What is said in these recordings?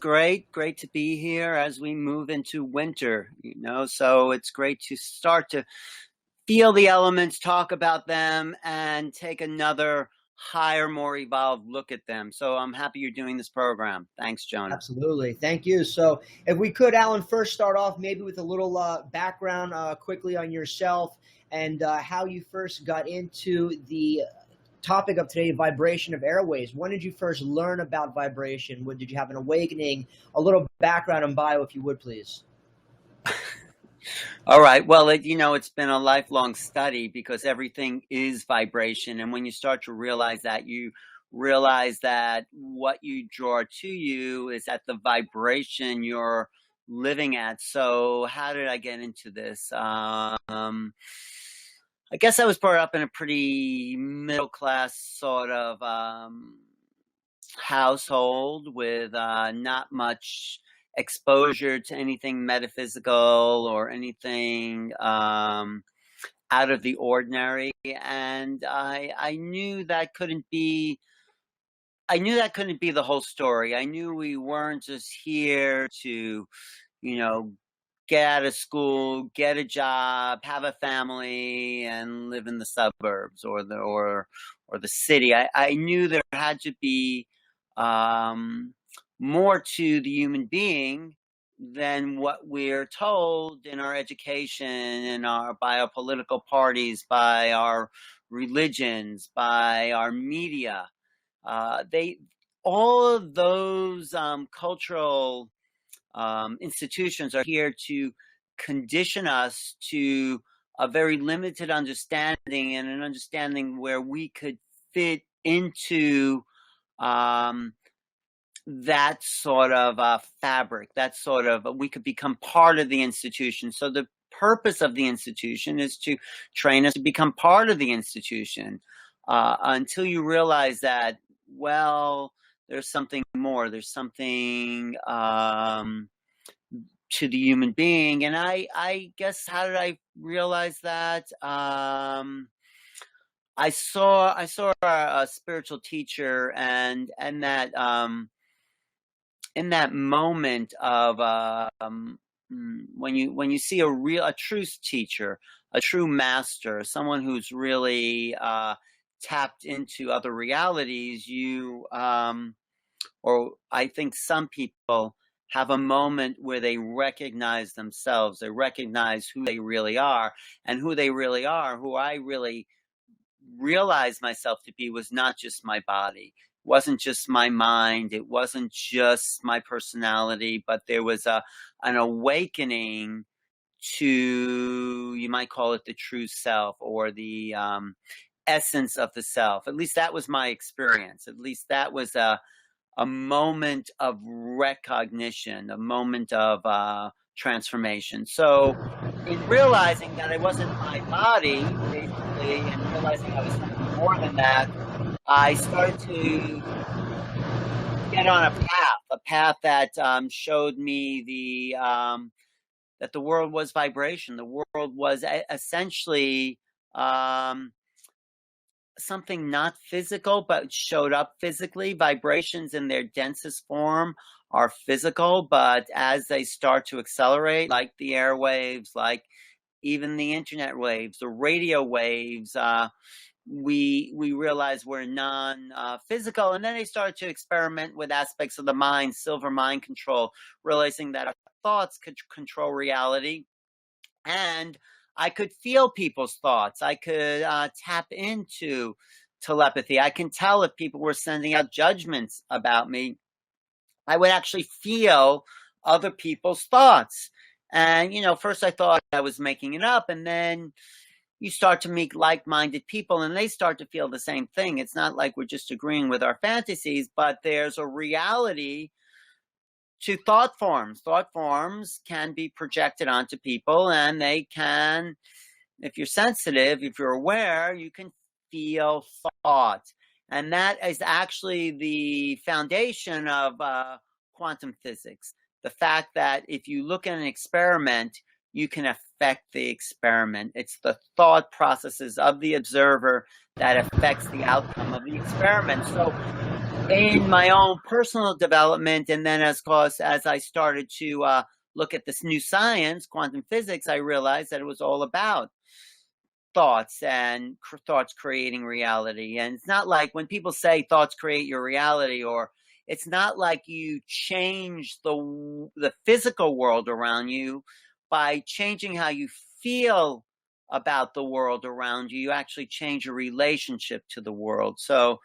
great. Great to be here as we move into winter, so it's great to start to feel the elements, talk about them, and take another higher, more evolved look at them. So I'm happy you're doing this program. Thanks, Jonah. Absolutely. Thank you. So if we could, Alan, first start off maybe with a little background quickly on yourself and how you first got into the topic of today, vibration of airways. When did you first learn about vibration? When did you have an awakening? A little background and bio, if you would, please. All right. Well, it's been a lifelong study because everything is vibration. And when you start to realize that, you realize that what you draw to you is at the vibration you're living at. So how did I get into this? I guess I was brought up in a pretty middle-class sort of household with not much exposure to anything metaphysical or anything out of the ordinary. And I knew that couldn't be the whole story. I knew we weren't just here to, get out of school, get a job, have a family, and live in the suburbs or the city. I knew there had to be more to the human being than what we're told in our education, by our political parties, by our religions, by our media. All of those cultural institutions are here to condition us to a very limited understanding, and an understanding where we could fit into that sort of fabric, we could become part of the institution. So the purpose of the institution is to train us to become part of the institution until you realize that, well, there's something more. There's something to the human being. And I guess, how did I realize that? I saw a spiritual teacher, and that in that moment of when you see a true teacher, a true master, someone who's really tapped into other realities, or I think some people have a moment where they recognize themselves. They recognize who they really are, and who they really are, who I really realized myself to be, was not just my body. It wasn't just my mind. It wasn't just my personality, but there was an awakening to, you might call it the true self, or the essence of the self. At least that was my experience. At least that was a moment of recognition, a moment of transformation. So in realizing that I wasn't my body, basically, and realizing I was something more than that, I started to get on a path that showed me that the world was vibration. The world was essentially something not physical, but showed up physically. Vibrations in their densest form are physical, but as they start to accelerate, like the airwaves, like even the internet waves, the radio waves, we realize we're non-physical. And then they start to experiment with aspects of the mind, silver mind control, realizing that our thoughts could control reality. And I could feel people's thoughts. I could tap into telepathy. I can tell if people were sending out judgments about me. I would actually feel other people's thoughts. And, first I thought I was making it up, and then you start to meet like-minded people, and they start to feel the same thing. It's not like we're just agreeing with our fantasies, but there's a reality to thought forms. Thought forms can be projected onto people, and they can, if you're sensitive, if you're aware, you can feel thought. And that is actually the foundation of quantum physics. The fact that if you look at an experiment, you can affect the experiment. It's the thought processes of the observer that affects the outcome of the experiment. So in my own personal development, and then as I started to look at this new science, quantum physics, I realized that it was all about thoughts and thoughts creating reality. And it's not like when people say thoughts create your reality, or it's not like you change the physical world around you by changing how you feel about the world around you. You actually change your relationship to the world. So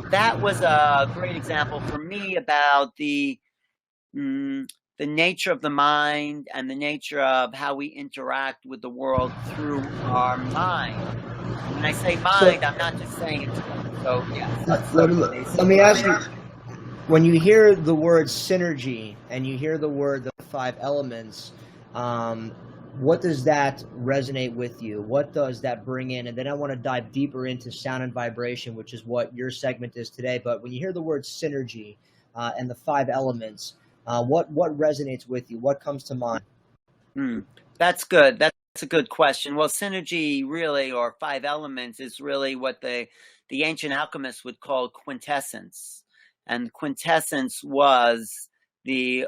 that was a great example for me about the nature of the mind and the nature of how we interact with the world through our mind. And when I say mind, I'm not just saying it's so. Yes. Let me ask you. When you hear the word synergy and you hear the word the 5 elements, what does that resonate with you? What does that bring in? And then I want to dive deeper into sound and vibration, which is what your segment is today. But when you hear the word synergy and the 5 elements, what resonates with you? What comes to mind? That's good. That's a good question. Well, synergy really, or 5 elements, is really what the ancient alchemists would call quintessence. And quintessence was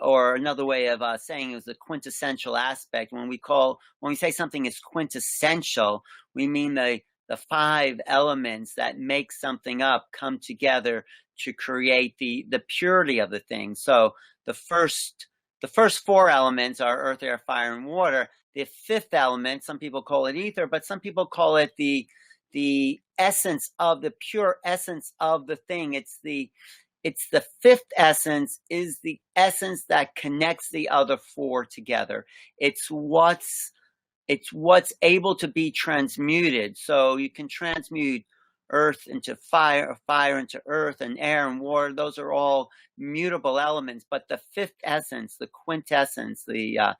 or another way of saying it was the quintessential aspect. When we say something is quintessential, we mean the 5 elements that make something up come together to create the purity of the thing. So the first 4 elements are earth, air, fire, and water. The 5th element, some people call it ether, but some people call it the essence of the pure essence of the thing. It's the 5th essence, is the essence that connects the other 4 together. It's what's able to be transmuted. So you can transmute earth into fire, fire into earth, and air and water. Those are all mutable elements. But the 5th essence, the quintessence, that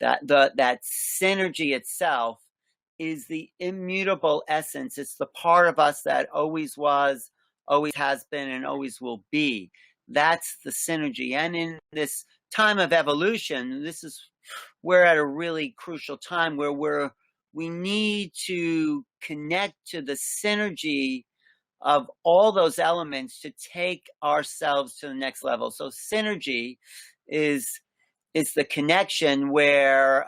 synergy itself, is the immutable essence. It's the part of us that always was, always has been, and always will be. That's the synergy. And in this time of evolution, we're at a really crucial time where we need to connect to the synergy of all those elements to take ourselves to the next level. So synergy is the connection where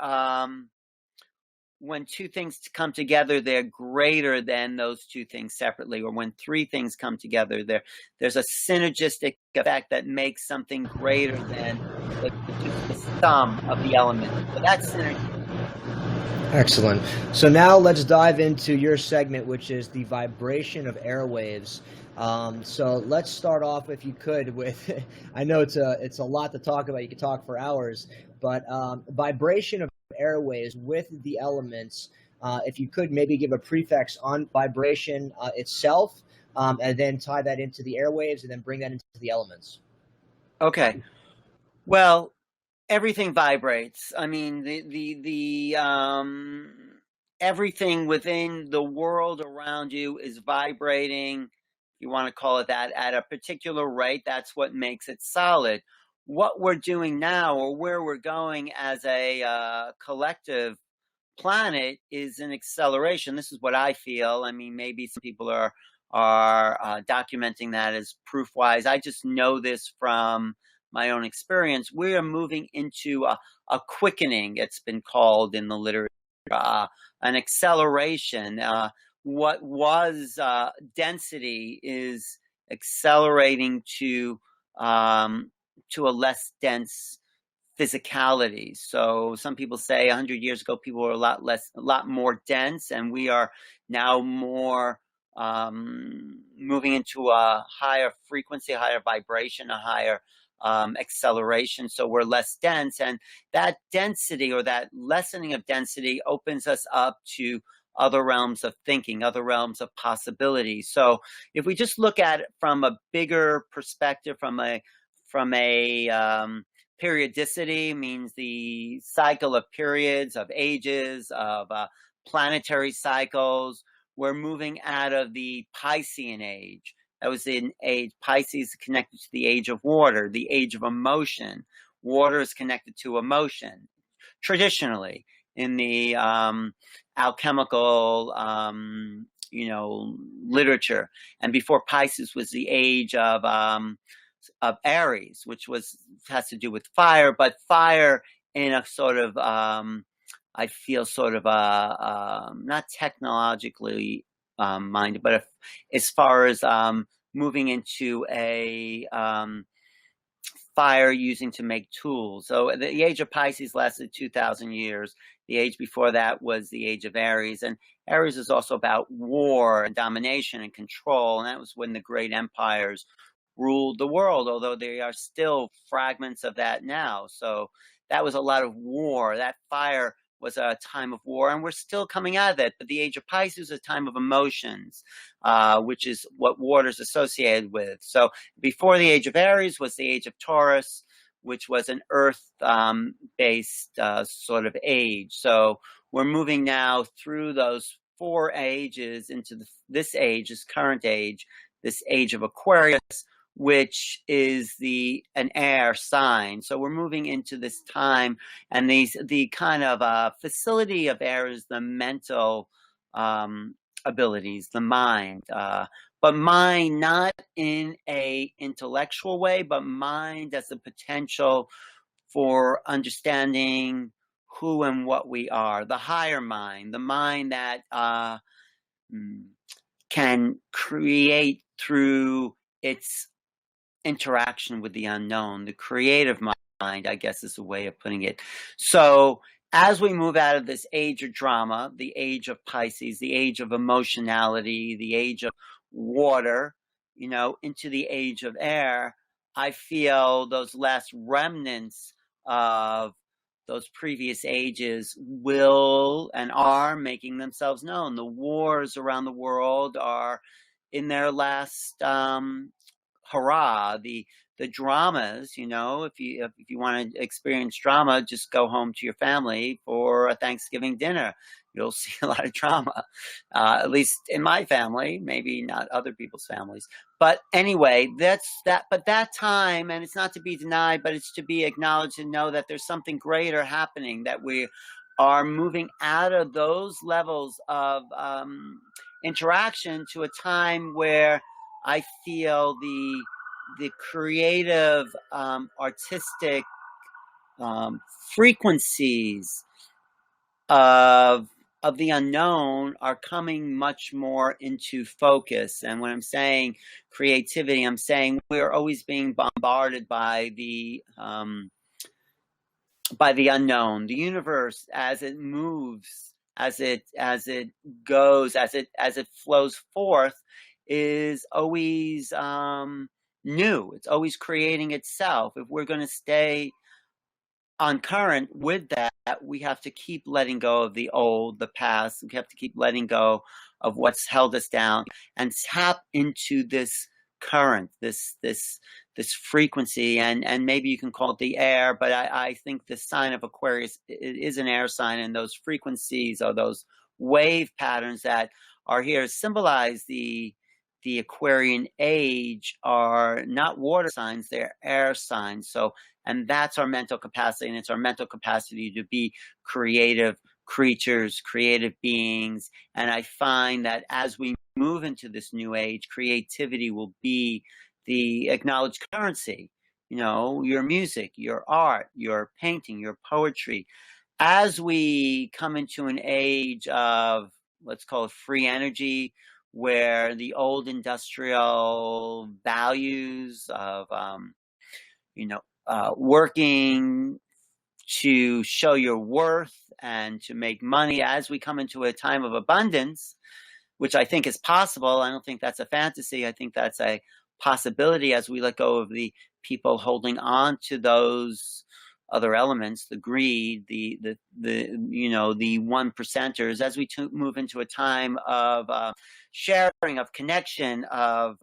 when 2 things come together, they're greater than those 2 things separately. Or when 3 things come together, there's a synergistic effect that makes something greater than the sum of the elements. So that's synergy. Excellent. So now let's dive into your segment, which is the vibration of airwaves. So let's start off, if you could, with, I know it's a lot to talk about. You could talk for hours, but vibration of airwaves with the elements. If you could maybe give a prefix on vibration itself, and then tie that into the airwaves, and then bring that into the elements. Okay. Well, everything vibrates. I mean, everything within the world around you is vibrating. If you want to call it that, at a particular rate. That's what makes it solid. What we're doing now, or where we're going as a collective planet, is an acceleration. This is what I feel. I mean, maybe some people are documenting that as proof-wise. I just know this from my own experience. We are moving into a quickening, it's been called in the literature, an acceleration. What was density is accelerating to a less dense physicality. So some people say 100 years ago, people were a lot more dense, and we are now more moving into a higher frequency, a higher vibration, a higher acceleration. So we're less dense, and that density, or that lessening of density, opens us up to other realms of thinking, other realms of possibility. So if we just look at it from a bigger perspective, from a periodicity, means the cycle of periods, of ages, of planetary cycles. We're moving out of the Piscean age. That was in age, Pisces connected to the age of water, the age of emotion. Water is connected to emotion. Traditionally, in the alchemical, literature. And before Pisces was the age of Aries, which has to do with fire, but fire in a sort of I feel sort of not technologically minded, but as far as moving into a fire using to make tools. So the age of Pisces lasted 2,000 years. The age before that was the age of Aries. And Aries is also about war and domination and control. And that was when the great empires ruled the world, although there are still fragments of that now. So that was a lot of war. That fire was a time of war, and we're still coming out of it. But the age of Pisces is a time of emotions, which is what water is associated with. So before the age of Aries was the age of Taurus, which was an earth-based sort of age. So we're moving now through those 4 ages into this age, this current age, this age of Aquarius, which is an air sign. So we're moving into this time, and the kind of facility of air is the mental abilities, the mind, but mind not in a intellectual way, but mind as the potential for understanding who and what we are, the higher mind, the mind that can create through its interaction with the unknown, the creative mind, I guess is a way of putting it. So as we move out of this age of drama, the age of Pisces, the age of emotionality, the age of water, into the age of air, I feel those last remnants of those previous ages will and are making themselves known. The wars around the world are in their last hurrah. The dramas, if you want to experience drama, just go home to your family for a Thanksgiving dinner. You'll see a lot of drama, at least in my family, maybe not other people's families. But anyway, that's that. But that time, and it's not to be denied, but it's to be acknowledged and know that there's something greater happening, that we are moving out of those levels of interaction to a time where I feel the creative, artistic frequencies of the unknown are coming much more into focus. And when I'm saying creativity, I'm saying we're always being bombarded by the unknown. The universe, as it moves, as it goes, as it flows forth, is always new. It's always creating itself. If we're going to stay on current with that, we have to keep letting go of the old, the past. We have to keep letting go of what's held us down and tap into this current, this frequency, and maybe you can call it the air, but I think the sign of Aquarius is an air sign, and those frequencies or those wave patterns that are here symbolize the Aquarian age are not water signs, they're air signs. So, and that's our mental capacity, and it's our mental capacity to be creative creatures, creative beings. And I find that as we move into this new age, creativity will be the acknowledged currency. Your music, your art, your painting, your poetry. As we come into an age of, let's call it free energy, where the old industrial values of, working to show your worth and to make money, as we come into a time of abundance, which I think is possible. I don't think that's a fantasy. I think that's a possibility as we let go of the people holding on to those other elements, the greed, the one percenters, as we move into a time of sharing, of connection, of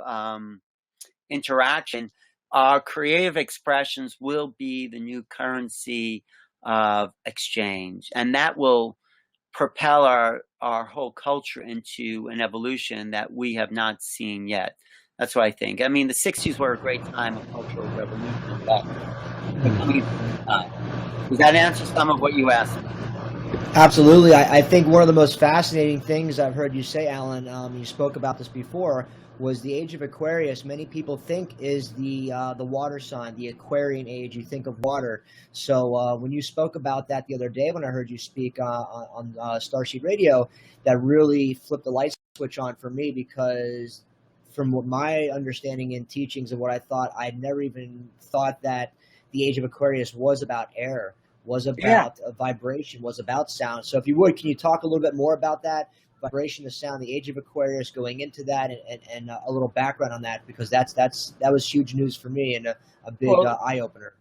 interaction. Our creative expressions will be the new currency of exchange, and that will propel our whole culture into an evolution that we have not seen yet. That's what I think. I mean, the 60s were a great time of cultural revolution, but does that answer some of what you asked? Absolutely. I think one of the most fascinating things I've heard you say, Alan, you spoke about this before, was the age of Aquarius. Many people think is the water sign, the Aquarian age. You think of water. So when you spoke about that the other day, when I heard you speak on Starseed Radio, that really flipped the light switch on for me, because from what my understanding and teachings and what I thought, I'd never even thought that the age of Aquarius was about air, was about vibration, was about sound. So if you would, can you talk a little bit more about that? Vibration, the sound, the age of Aquarius, going into that, and a little background on that, because that was huge news for me and a big eye opener.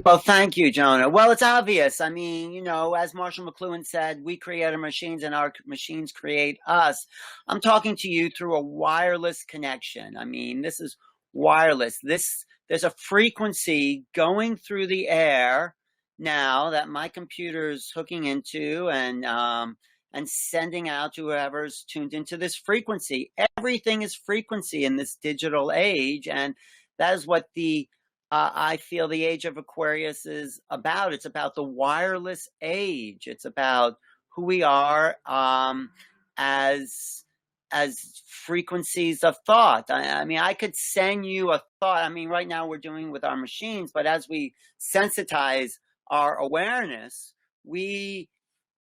Well, thank you, Jonah. Well, it's obvious. I mean, you know, as Marshall McLuhan said, we create our machines and our machines create us. I'm talking to you through a wireless connection. I mean, this is wireless. There's a frequency going through the air now that my computer's hooking into and sending out to whoever's tuned into this frequency. Everything is frequency in this digital age, and that is what I feel the age of Aquarius is about. It's about the wireless age. It's about who we are as frequencies of thought. I mean, I could send you a thought. I mean, right now we're doing with our machines, but as we sensitize our awareness, we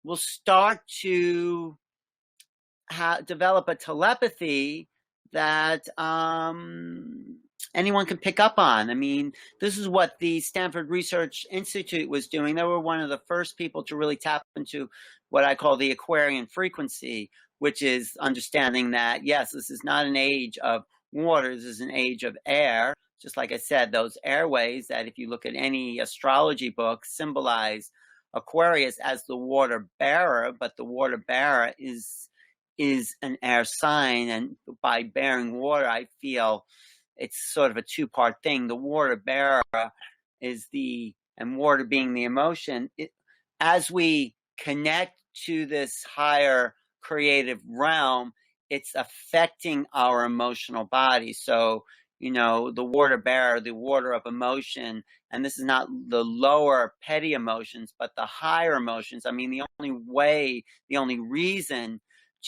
will start to develop a telepathy that anyone can pick up on. I mean, this is what the Stanford Research Institute was doing. They were one of the first people to really tap into what I call the Aquarian frequency, which is understanding that, yes, this is not an age of water, this is an age of air. Just like I said, those airways that if you look at any astrology book symbolize Aquarius as the water bearer, but the water bearer is an air sign. And by bearing water, I feel it's sort of a two-part thing. The water bearer is and water being the emotion. As we connect to this higher creative realm, it's affecting our emotional body. So, you know, the water bearer, the water of emotion, and this is not the lower petty emotions, but the higher emotions. I mean, the only reason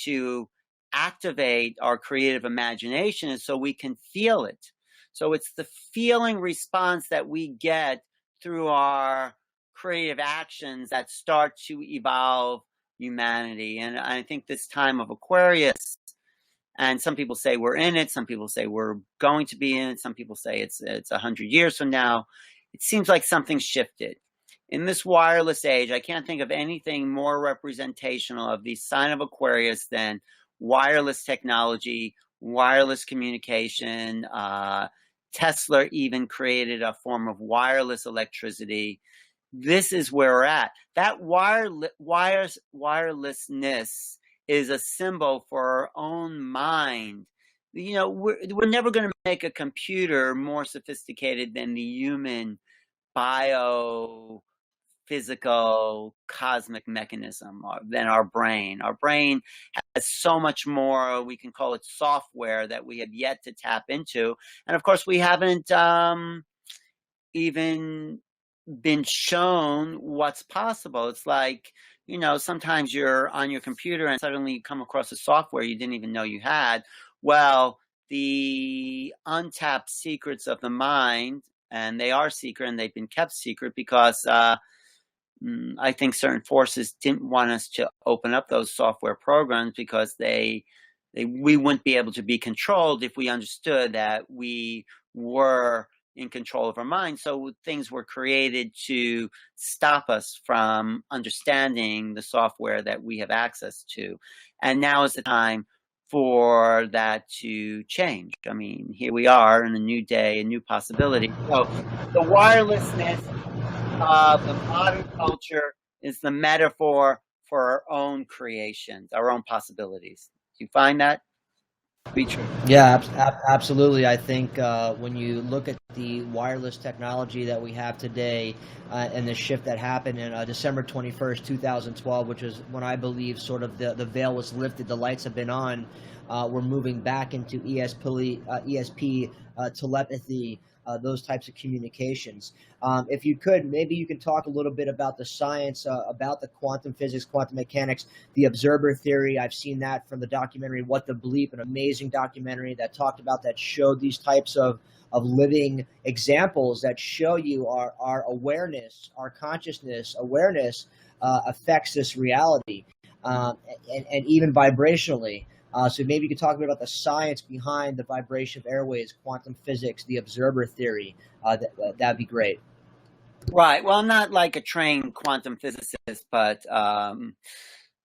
to activate our creative imagination is so we can feel it. So it's the feeling response that we get through our creative actions that start to evolve humanity. And I think this time of Aquarius, and some people say we're in it, some people say we're going to be in it, some people say it's 100 years from now. It seems like something's shifted. In this wireless age, I can't think of anything more representational of the sign of Aquarius than wireless technology, wireless communication. Tesla even created a form of wireless electricity. This is where we're at. That wirelessness is a symbol for our own mind. You know, we're never going to make a computer more sophisticated than the human physical cosmic mechanism than our brain. Our brain has so much more, we can call it software, that we have yet to tap into. And of course, we haven't even been shown what's possible. It's like, you know, sometimes you're on your computer and suddenly you come across a software you didn't even know you had. Well, the untapped secrets of the mind, and they are secret and they've been kept secret because I think certain forces didn't want us to open up those software programs because we wouldn't be able to be controlled if we understood that we were in control of our mind. So things were created to stop us from understanding the software that we have access to. And now is the time for that to change. I mean, here we are in a new day, a new possibility. So the wirelessness of the modern culture is the metaphor for our own creations, our own possibilities. Do you find that to be true? Yeah, absolutely. I think when you look at the wireless technology that we have today and the shift that happened in December 21st, 2012, which is when I believe sort of the veil was lifted, the lights have been on, we're moving back into ESP telepathy. those types of communications. If you could, maybe you can talk a little bit about the science, about the quantum physics, quantum mechanics, the observer theory. I've seen that from the documentary What the Bleep, an amazing documentary that talked about, that showed these types of living examples that show you our awareness, our consciousness awareness affects this reality, and even vibrationally. So maybe you could talk a bit about the science behind the vibration of airwaves, quantum physics, the observer theory. That'd be great. Right. Well, I'm not like a trained quantum physicist, but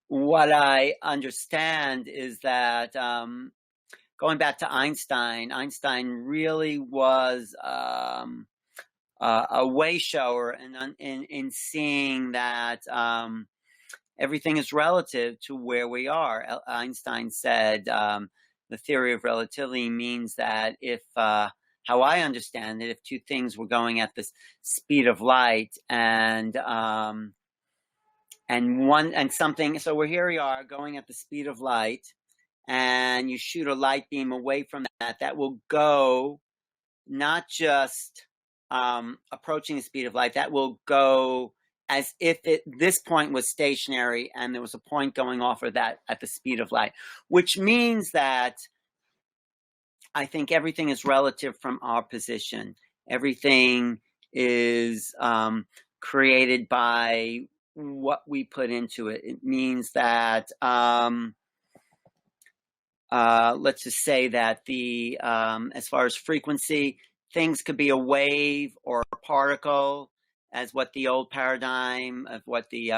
what I understand is that going back to Einstein really was a way shower in seeing that everything is relative to where we are. Einstein said the theory of relativity means that if how I understand it, if two things were going at the speed of light and something, so here we are going at the speed of light, and you shoot a light beam away from that will go not just approaching the speed of light, that will go as if this point was stationary and there was a point going off of that at the speed of light, which means that I think everything is relative from our position. Everything is created by what we put into it. It means that let's just say that the as far as frequency, things could be a wave or a particle, as what the old paradigm of what the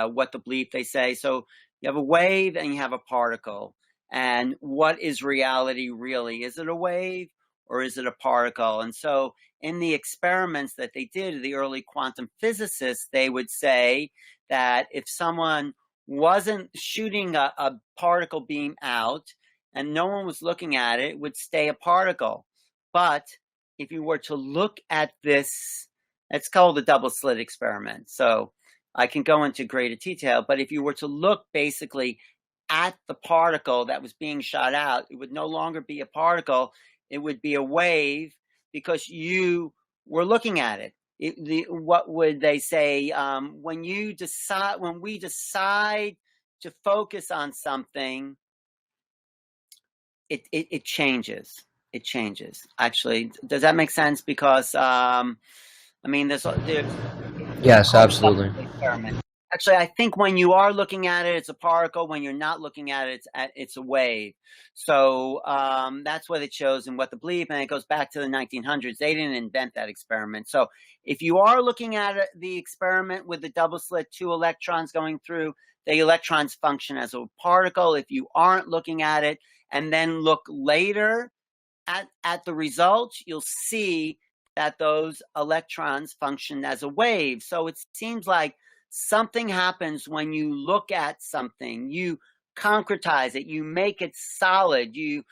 bleep they say. So you have a wave and you have a particle. And what is reality really? Is it a wave or is it a particle? And so in the experiments that they did, the early quantum physicists, they would say that if someone wasn't shooting a particle beam out and no one was looking at it, it would stay a particle. But if you were to look at this, it's called the double slit experiment. So I can go into greater detail, but if you were to look basically at the particle that was being shot out, it would no longer be a particle. It would be a wave because you were looking at it. What would they say? When we decide to focus on something, it changes. It changes. Actually, does that make sense? Because I mean, there's Yes, absolutely. Actually, I think when you are looking at it, it's a particle. When you're not looking at it, it's a wave. So that's what it shows in What the Bleep, and it goes back to the 1900s. They didn't invent that experiment. So if you are looking at the experiment with the double slit, two electrons going through, the electrons function as a particle. If you aren't looking at it and then look later at the results, you'll see that those electrons function as a wave. So it seems like something happens when you look at something, you concretize it, you make it solid, you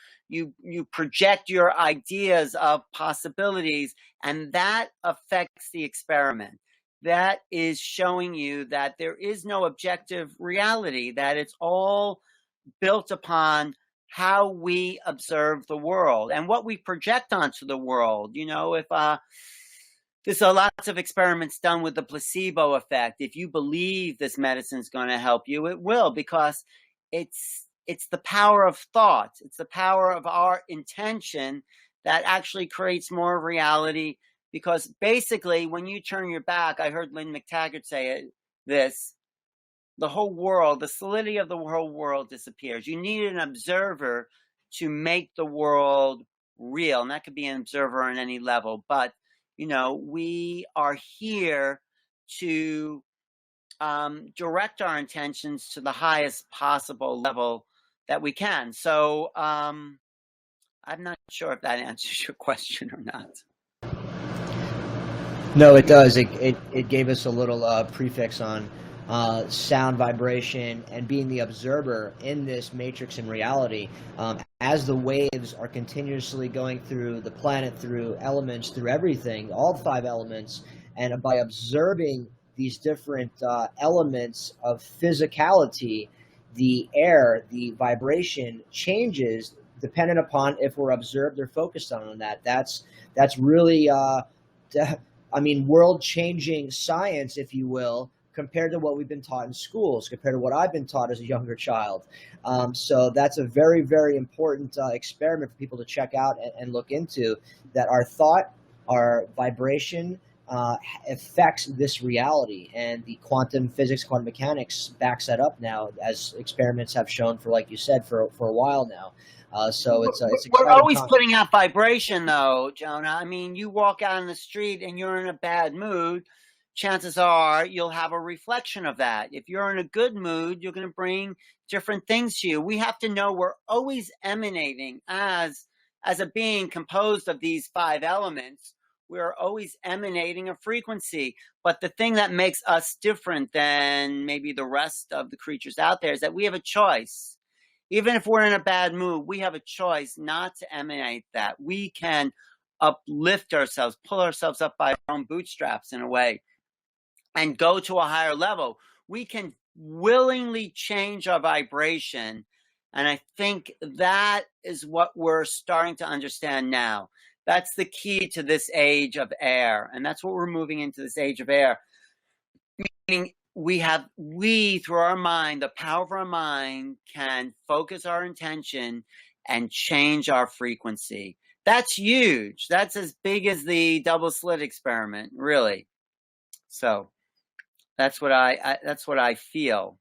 project your ideas of possibilities, and that affects the experiment. That is showing you that there is no objective reality, that it's all built upon how we observe the world and what we project onto the world. You know, if there's lots of experiments done with the placebo effect. If you believe this medicine is going to help you, it will, because it's the power of thought. It's the power of our intention that actually creates more reality. Because basically, when you turn your back, I heard Lynn McTaggart say this, the whole world, the solidity of the whole world disappears. You need an observer to make the world real. And that could be an observer on any level. But, you know, we are here to direct our intentions to the highest possible level that we can. So I'm not sure if that answers your question or not. No, it does. It gave us a little prefix on sound, vibration, and being the observer in this matrix in reality. As the waves are continuously going through the planet, through elements, through everything, all 5 elements, and by observing these different elements of physicality, the air, the vibration changes dependent upon if we're observed or focused on that. That's really I mean, world-changing science, if you will, compared to what we've been taught in schools, compared to what I've been taught as a younger child. So that's a very, very important experiment for people to check out and look into, that our thought, our vibration affects this reality. And the quantum physics, quantum mechanics backs that up now, as experiments have shown for, like you said, for a while now. So it's We're exciting always time. putting out vibration, though, Jonah. I mean, you walk out in the street and you're in a bad mood, chances are you'll have a reflection of that. If you're in a good mood, you're going to bring different things to you. We have to know we're always emanating as a being composed of these 5 elements. We're always emanating a frequency. But the thing that makes us different than maybe the rest of the creatures out there is that we have a choice. Even if we're in a bad mood, we have a choice not to emanate that. We can uplift ourselves, pull ourselves up by our own bootstraps in a way, and go to a higher level. We can willingly change our vibration. And I think that is what we're starting to understand now. That's the key to this age of air. And that's what we're moving into, this age of air. Meaning we through our mind, the power of our mind, can focus our intention and change our frequency. That's huge. That's as big as the double slit experiment, really. So that's what I feel.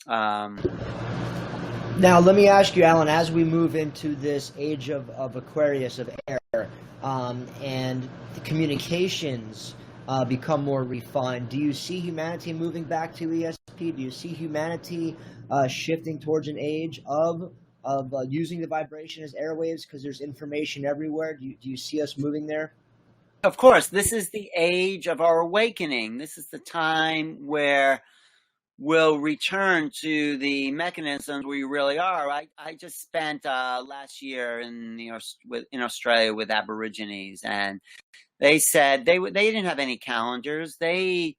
Now, let me ask you, Alan, as we move into this age of Aquarius, of air, and the communications become more refined, do you see humanity moving back to ESP? Do you see humanity shifting towards an age of using the vibration as airwaves, because there's information everywhere? Do you see us moving there? Of course, this is the age of our awakening. This is the time where we'll return to the mechanisms we really are. I just spent last year in Australia with Aborigines, and they said they didn't have any calendars. They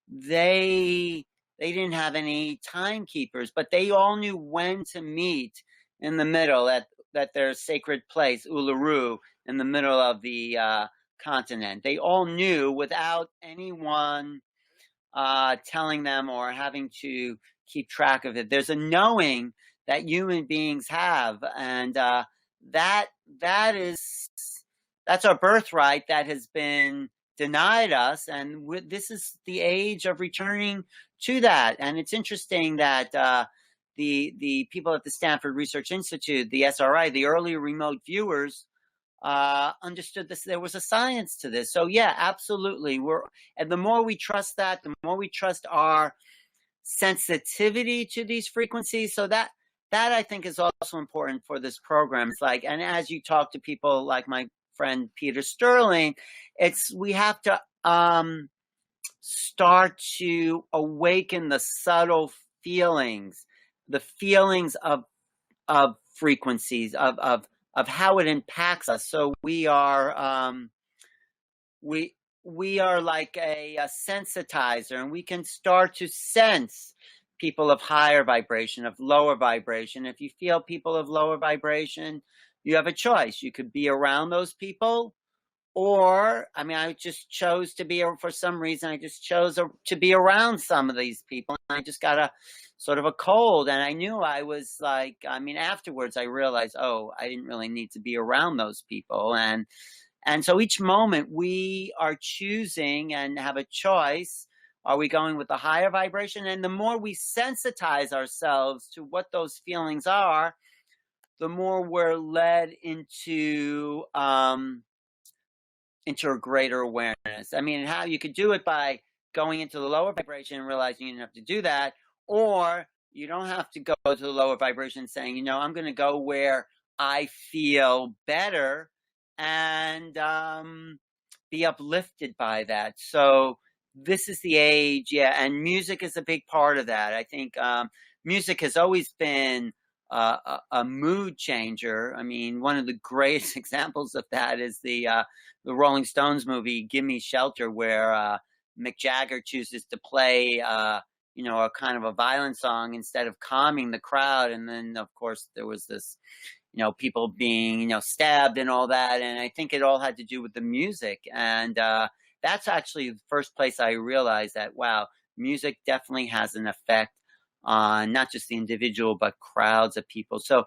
didn't have any timekeepers, but they all knew when to meet in the middle at their sacred place, Uluru, in the middle of the continent. They all knew without anyone telling them or having to keep track of it. There's a knowing that human beings have, and that's our birthright that has been denied us, and this is the age of returning to that. And it's interesting that the people at the Stanford Research Institute, the SRI, the early remote viewers, understood this. There was a science to this. So yeah, absolutely. And the more we trust that, the more we trust our sensitivity to these frequencies. So that I think is also important for this program. It's like, and as you talk to people like my friend Peter Sterling, we have to start to awaken the subtle feelings, the feelings of frequencies, of how it impacts us. So we are we are like a sensitizer, and we can start to sense people of higher vibration, of lower vibration. If you feel people of lower vibration, you have a choice. You could be around those people, or, I mean, I just chose to be, for some reason, I just chose to be around some of these people. And I just got a sort of a cold, and I knew I was like, I mean, afterwards I realized, oh, I didn't really need to be around those people. And so each moment we are choosing and have a choice. Are we going with the higher vibration? And the more we sensitize ourselves to what those feelings are, the more we're led into a greater awareness. I mean, how you could do it by going into the lower vibration and realizing you don't have to do that, or you don't have to go to the lower vibration saying, I'm going to go where I feel better and be uplifted by that. So this is the age, yeah, and music is a big part of that. I think music has always been a mood changer. I mean, one of the greatest examples of that is the Rolling Stones movie "Give Me Shelter," where Mick Jagger chooses to play a kind of a violent song instead of calming the crowd. And then, of course, there was this people being, stabbed and all that. And I think it all had to do with the music. And that's actually the first place I realized that, wow, music definitely has an effect on not just the individual, but crowds of people. So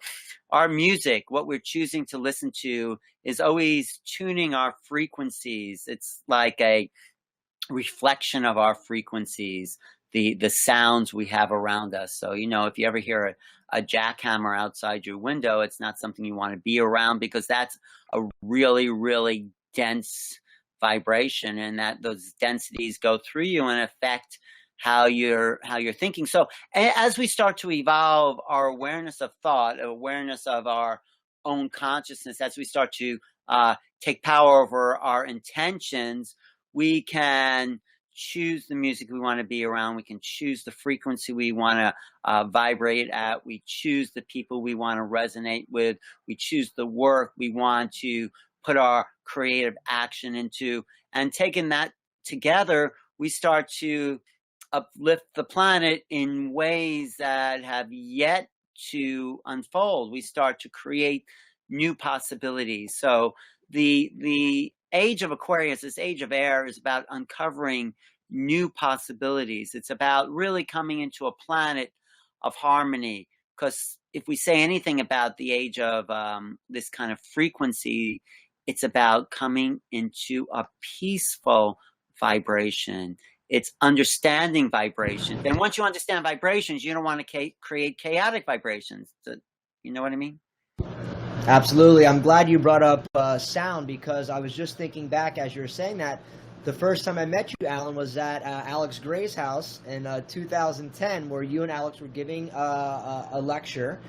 our music, what we're choosing to listen to, is always tuning our frequencies. It's like a reflection of our frequencies, the sounds we have around us. So, if you ever hear a jackhammer outside your window, it's not something you want to be around, because that's a really, really dense vibration, and that those densities go through you and affect how you're thinking. So as we start to evolve our awareness of thought, awareness of our own consciousness, as we start to take power over our intentions, we can choose the music we want to be around. We can choose the frequency we want to vibrate at. We choose the people we want to resonate with. We choose the work we want to put our creative action into. And taking that together, we start to uplift the planet in ways that have yet to unfold. We start to create new possibilities. So the age of Aquarius, this age of air, is about uncovering new possibilities. It's about really coming into a planet of harmony. Because if we say anything about the age of this kind of frequency, it's about coming into a peaceful vibration. It's understanding vibrations. And once you understand vibrations, you don't want to create chaotic vibrations. You know what I mean? Absolutely. I'm glad you brought up sound, because I was just thinking back as you were saying that. The first time I met you, Alan, was at Alex Gray's house in 2010, where you and Alex were giving a lecture,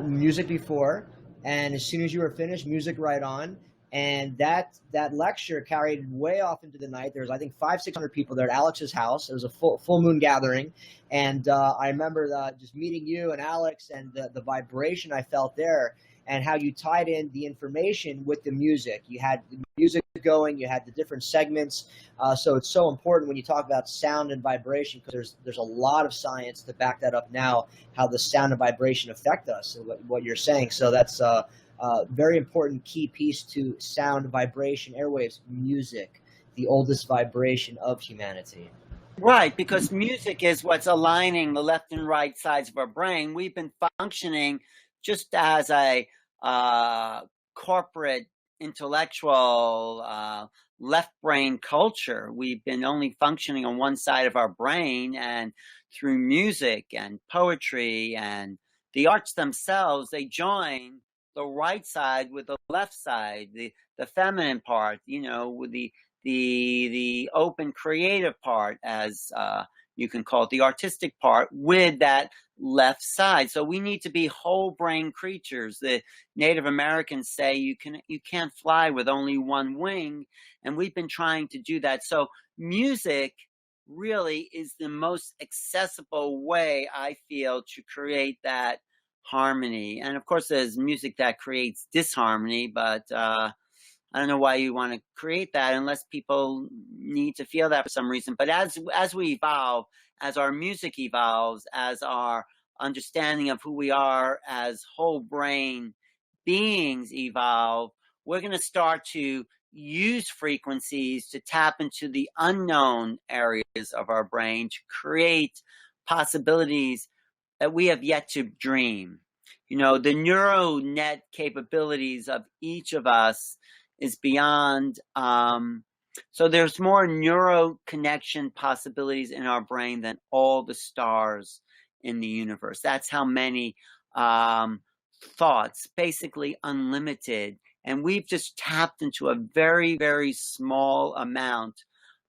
music before, and as soon as you were finished, music right on. And that lecture carried way off into the night. There was, I think, 500-600 people there at Alex's house. It was a full moon gathering. And I remember just meeting you and Alex, and the vibration I felt there, and how you tied in the information with the music. You had the music going, you had the different segments. So it's so important when you talk about sound and vibration, because there's a lot of science to back that up now, how the sound and vibration affect us, and what you're saying. So that's very important key piece to sound, vibration, airwaves, music, the oldest vibration of humanity. Right, because music is what's aligning the left and right sides of our brain. We've been functioning just as a corporate, intellectual, left brain culture. We've been only functioning on one side of our brain, and through music and poetry and the arts themselves, they join the right side with the left side, the feminine part, with the open creative part, as you can call it, the artistic part, with that left side. So we need to be whole brain creatures. The Native Americans say you can't fly with only one wing, and we've been trying to do that. So music really is the most accessible way, I feel, to create that harmony. And of course, there's music that creates disharmony, but I don't know why you want to create that unless people need to feel that for some reason. But as we evolve, as our music evolves, as our understanding of who we are as whole brain beings evolve, we're going to start to use frequencies to tap into the unknown areas of our brain to create possibilities that we have yet to dream. The neural net capabilities of each of us is beyond. So there's more neuro connection possibilities in our brain than all the stars in the universe. That's how many thoughts, basically unlimited. And we've just tapped into a very, very small amount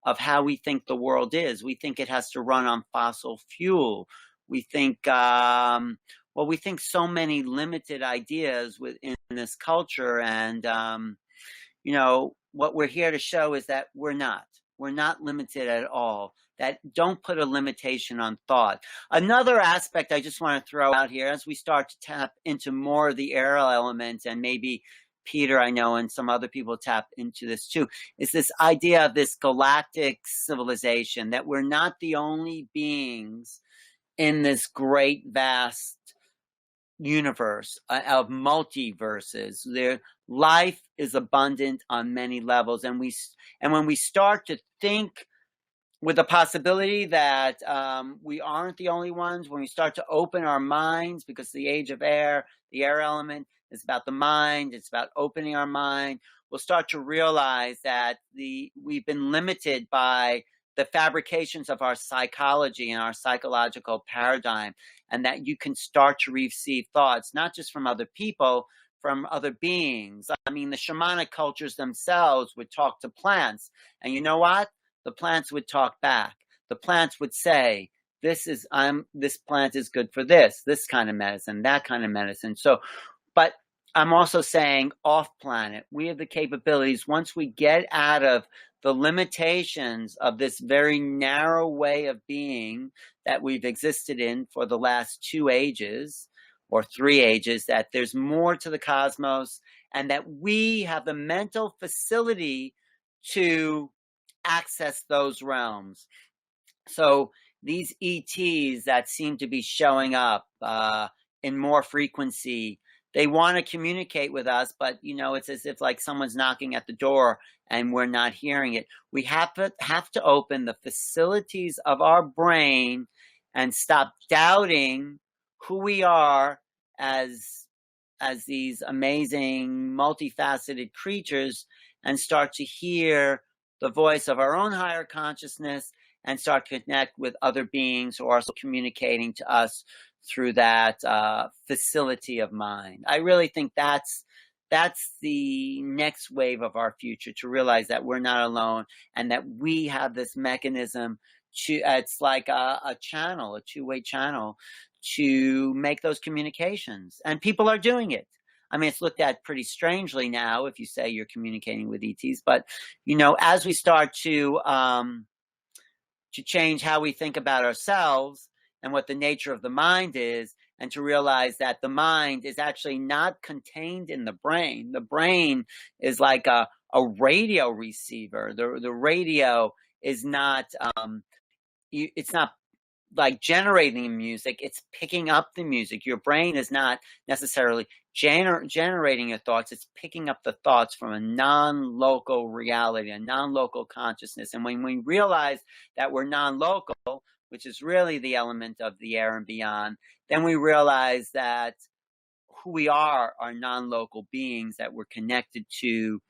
of how we think the world is. We think it has to run on fossil fuel. We think, we think so many limited ideas within this culture. And, what we're here to show is that we're not limited at all. That don't put a limitation on thought. Another aspect I just want to throw out here, as we start to tap into more of the aerial elements, and maybe Peter, I know, and some other people tap into this too, is this idea of this galactic civilization, that we're not the only beings in this great, vast universe, of multiverses. Life is abundant on many levels, and when we start to think with the possibility that we aren't the only ones, when we start to open our minds, because the age of air, the air element is about the mind, it's about opening our mind, we'll start to realize that we've been limited by the fabrications of our psychology and our psychological paradigm, and that you can start to receive thoughts, not just from other people, from other beings. I mean, the shamanic cultures themselves would talk to plants, and you know what? The plants would talk back. The plants would say, this plant is good for this kind of medicine, that kind of medicine. So, but I'm also saying off planet, we have the capabilities, once we get out of the limitations of this very narrow way of being that we've existed in for the last 2 ages or 3 ages, that there's more to the cosmos, and that we have the mental facility to access those realms. So these ETs that seem to be showing up in more frequency, they want to communicate with us, but it's as if like someone's knocking at the door and we're not hearing it. We have to open the facilities of our brain and stop doubting who we are as these amazing, multifaceted creatures, and start to hear the voice of our own higher consciousness and start to connect with other beings who are also communicating to us through that facility of mind. I really think that's the next wave of our future, to realize that we're not alone and that we have this mechanism it's like a channel, a two-way channel, to make those communications. And people are doing it. I mean, it's looked at pretty strangely now if you say you're communicating with ETs, but as we start to change how we think about ourselves and what the nature of the mind is, and to realize that the mind is actually not contained in the brain. The brain is like a radio receiver. The radio is not it's not like generating music, it's picking up the music. Your brain is not necessarily generating your thoughts, it's picking up the thoughts from a non-local reality, a non-local consciousness. And when we realize that we're non-local, which is really the element of the air and beyond, then we realize that who we are non-local beings, that we're connected to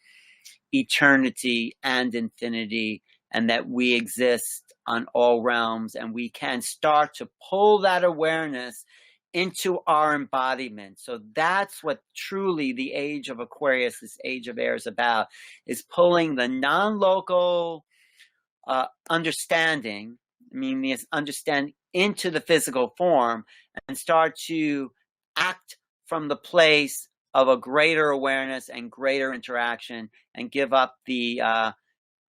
eternity and infinity, and that we exist on all realms, and we can start to pull that awareness into our embodiment. So that's what truly the age of Aquarius, this age of air, is about, is pulling the non-local understanding, this understanding, into the physical form, and start to act from the place of a greater awareness and greater interaction, and give up the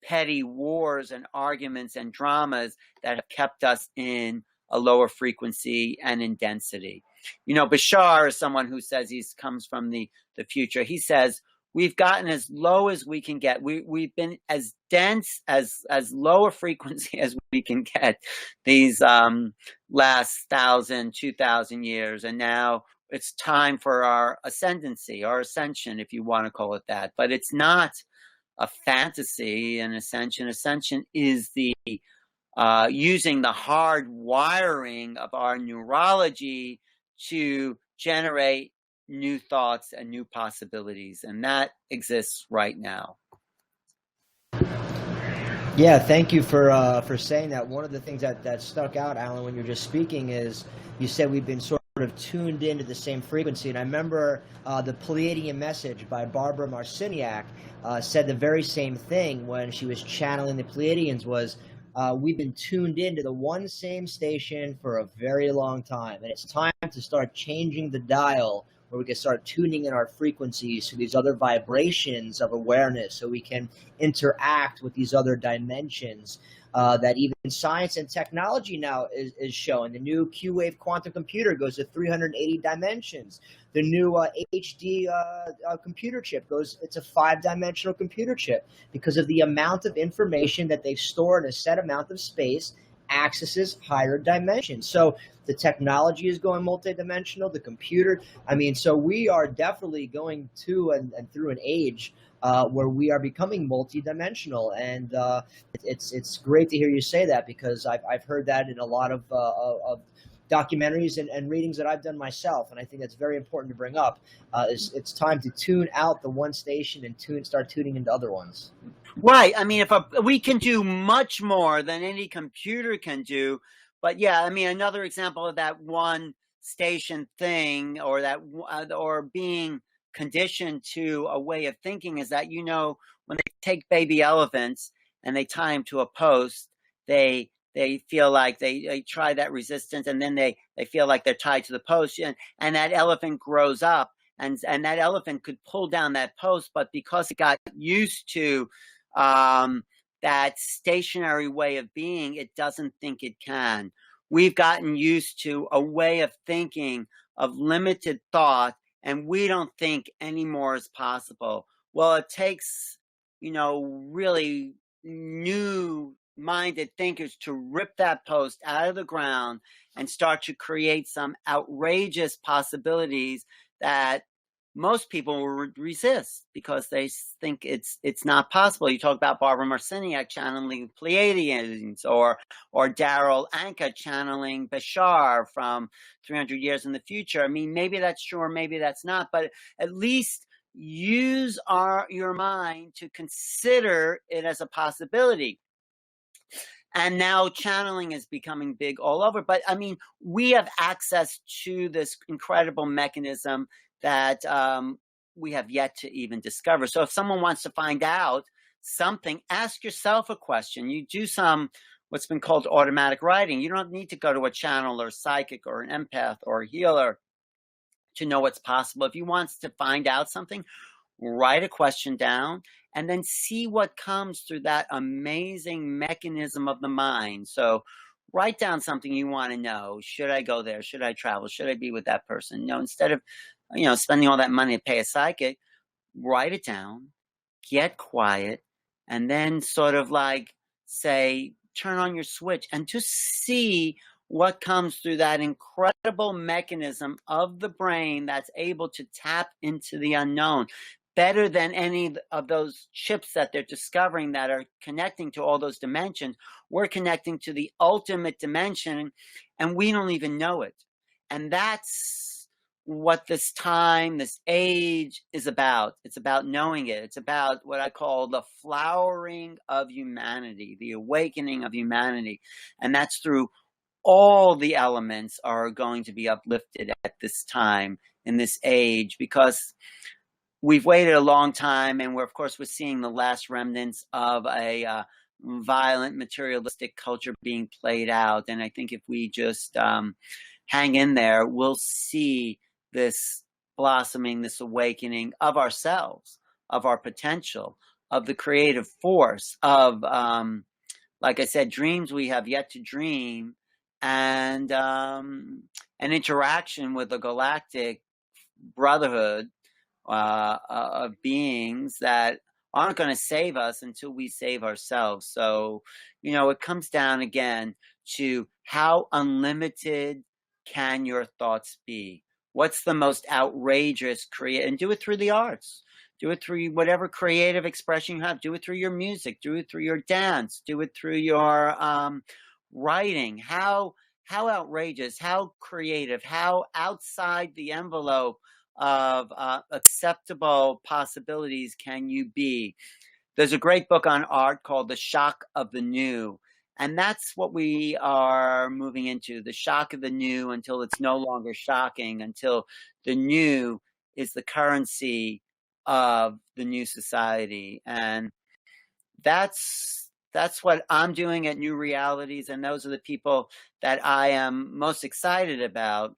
petty wars and arguments and dramas that have kept us in a lower frequency and in density. Bashar is someone who says he comes from the future. He says, we've gotten as low as we can get. We've been as dense, as low a frequency as we can get these last 1,000, 2,000 years. And now it's time for our ascendancy, our ascension, if you want to call it that. But it's not a fantasy, an ascension. Ascension is the using the hard wiring of our neurology to generate new thoughts and new possibilities, and that exists right now. Yeah, thank you for saying that. One of the things that stuck out, Alan, when you were just speaking, is you said we've been sort of tuned into the same frequency. And I remember the Pleiadian Message by Barbara Marciniak said the very same thing when she was channeling the Pleiadians, was we've been tuned into the one same station for a very long time. And it's time to start changing the dial, where we can start tuning in our frequencies to these other vibrations of awareness, so we can interact with these other dimensions that even science and technology now is showing. The new Q-wave quantum computer goes to 380 dimensions. The new HD computer chip it's a 5-dimensional computer chip, because of the amount of information that they store in a set amount of space accesses higher dimensions. So the technology is going multidimensional, the computer. I mean, so we are definitely going to and through an age where we are becoming multidimensional, and it's great to hear you say that, because I've heard that in a lot of documentaries and readings that I've done myself, and I think that's very important to bring up. It's time to tune out the one station and start tuning into other ones. Right. I mean, we can do much more than any computer can do, but yeah, I mean, another example of that one station thing, or that, or being conditioned to a way of thinking, is that, when they take baby elephants and they tie them to a post, they feel like they try that resistance, and then they feel like they're tied to the post, and that elephant grows up, and that elephant could pull down that post, but because it got used to that stationary way of being, it doesn't think it can. We've gotten used to a way of thinking, of limited thought, and we don't think anymore is possible. Well, it takes, really new minded thinkers to rip that post out of the ground and start to create some outrageous possibilities that most people will resist, because they think it's not possible. You talk about Barbara Marciniak channeling Pleiadians, or Daryl Anka channeling Bashar from 300 years in the future. I mean, maybe that's true or maybe that's not, but at least use your mind to consider it as a possibility. And now channeling is becoming big all over. But I mean, we have access to this incredible mechanism that we have yet to even discover. So if someone wants to find out something, ask yourself a question. You do what's been called automatic writing. You don't need to go to a channel or psychic or an empath or a healer to know what's possible. If you want to find out something, write a question down and then see what comes through that amazing mechanism of the mind. So write down something you want to know. Should I go there? Should I travel? Should I be with that person? Instead of, spending all that money to pay a psychic, write it down, get quiet, and then sort of like say, turn on your switch and just see what comes through that incredible mechanism of the brain that's able to tap into the unknown better than any of those chips that they're discovering that are connecting to all those dimensions. We're connecting to the ultimate dimension, and we don't even know it. And that's what this time, this age is about. It's about knowing it. It's about what I call the flowering of humanity, the awakening of humanity. And that's through all the elements are going to be uplifted at this time, in this age, because we've waited a long time, and we're seeing the last remnants of a violent, materialistic culture being played out. And I think if we just hang in there, we'll see this blossoming, this awakening of ourselves, of our potential, of the creative force, of, like I said, dreams we have yet to dream, and an interaction with the galactic brotherhood of beings that aren't going to save us until we save ourselves. So, it comes down again to how unlimited can your thoughts be? What's the most outrageous and do it through the arts. Do it through whatever creative expression you have. Do it through your music. Do it through your dance. Do it through your writing. How outrageous, how creative, how outside the envelope of acceptable possibilities can you be? There's a great book on art called The Shock of the New. And that's what we are moving into, the shock of the new, until it's no longer shocking, until the new is the currency of the new society. And that's what I'm doing at New Realities. And those are the people that I am most excited about,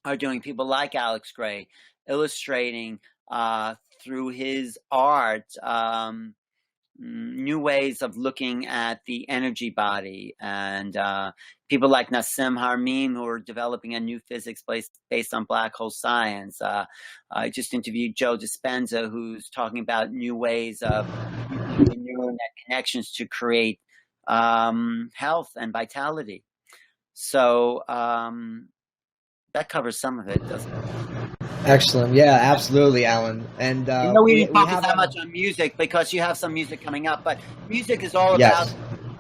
are doing, people like Alex Gray, illustrating through his art new ways of looking at the energy body, and people like Nassim Harmeem, who are developing a new physics based on black hole science. I just interviewed Joe Dispenza, who's talking about new ways of using the neural net connections to create health and vitality. So that covers some of it, doesn't it? Excellent. Yeah, absolutely, Alan. And we didn't focus have that much on music because you have some music coming up, but music is all about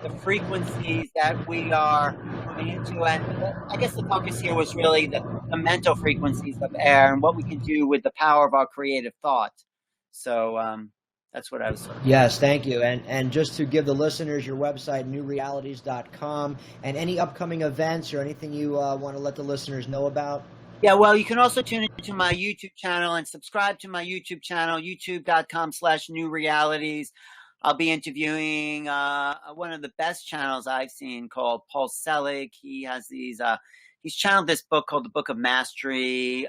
the frequencies that we are moving into. And I guess the focus here was really the mental frequencies of air and what we can do with the power of our creative thought. So that's what I was saying. Yes, thank you. And just to give the listeners your website, newrealities.com, and any upcoming events or anything you want to let the listeners know about. Yeah, well, you can also tune into my YouTube channel and subscribe to my YouTube channel, youtube.com/newrealities. I'll be interviewing one of the best channels I've seen called Paul Selig. He has these, he's channeled this book called The Book of Mastery.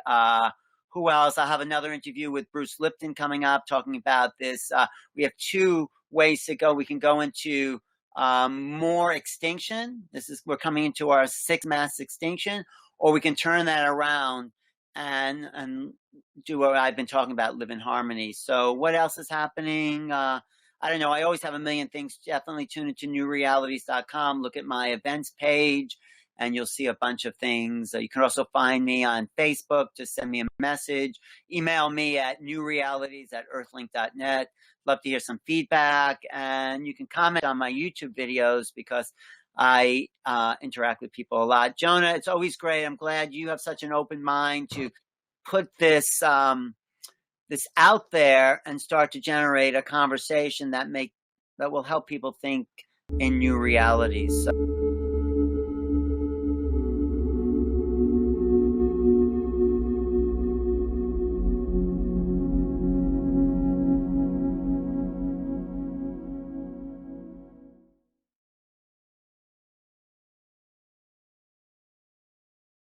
Who else? I have another interview with Bruce Lipton coming up talking about this. We have two ways to go. We can go into more extinction. We're coming into our sixth mass extinction. Or we can turn that around and do what I've been talking about, live in harmony. So what else is happening? I don't know. I always have a million things. Definitely tune into newrealities.com. Look at my events page, and you'll see a bunch of things. You can also find me on Facebook. Just send me a message. Email me at newrealities@earthlink.net. Love to hear some feedback. And you can comment on my YouTube videos because I interact with people a lot. Jonah, it's always great. I'm glad you have such an open mind to put this this out there and start to generate a conversation that will help people think in new realities. So